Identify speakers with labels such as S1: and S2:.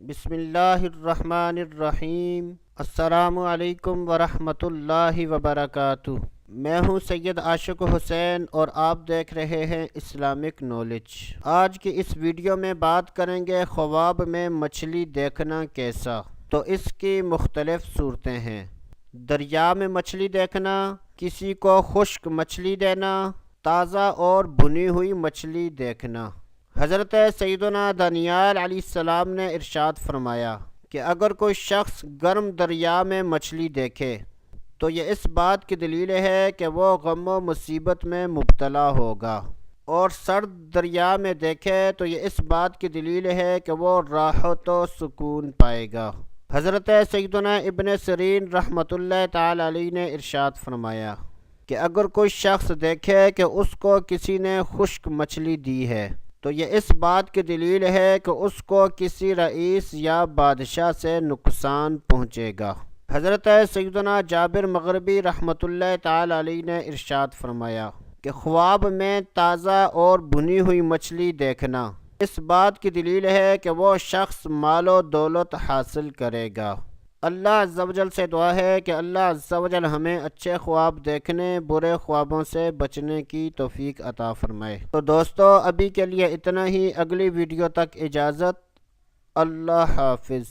S1: بسم اللہ الرحمن الرحیم۔ السلام علیکم ورحمۃ اللہ وبرکاتہ۔ میں ہوں سید عاشق حسین اور آپ دیکھ رہے ہیں اسلامک نالج۔ آج کی اس ویڈیو میں بات کریں گے خواب میں مچھلی دیکھنا کیسا۔ تو اس کی مختلف صورتیں ہیں۔ دریا میں مچھلی دیکھنا، کسی کو خشک مچھلی دینا، تازہ اور بھنی ہوئی مچھلی دیکھنا۔ حضرت سیدنا دانیال علیہ السلام نے ارشاد فرمایا کہ اگر کوئی شخص گرم دریا میں مچھلی دیکھے تو یہ اس بات کی دلیل ہے کہ وہ غم و مصیبت میں مبتلا ہوگا، اور سرد دریا میں دیکھے تو یہ اس بات کی دلیل ہے کہ وہ راحت و سکون پائے گا۔ حضرت سیدنا ابن سیرین رحمۃ اللہ تعالی علیہ نے ارشاد فرمایا کہ اگر کوئی شخص دیکھے کہ اس کو کسی نے خشک مچھلی دی ہے تو یہ اس بات کی دلیل ہے کہ اس کو کسی رئیس یا بادشاہ سے نقصان پہنچے گا۔ حضرت سیدنا جابر مغربی رحمۃ اللہ تعالی علیہ نے ارشاد فرمایا کہ خواب میں تازہ اور بھنی ہوئی مچھلی دیکھنا اس بات کی دلیل ہے کہ وہ شخص مال و دولت حاصل کرے گا۔ اللہ عز و جل سے دعا ہے کہ اللہ عز و جل ہمیں اچھے خواب دیکھنے، برے خوابوں سے بچنے کی توفیق عطا فرمائے۔ تو دوستو ابھی کے لیے اتنا ہی، اگلی ویڈیو تک اجازت، اللہ حافظ۔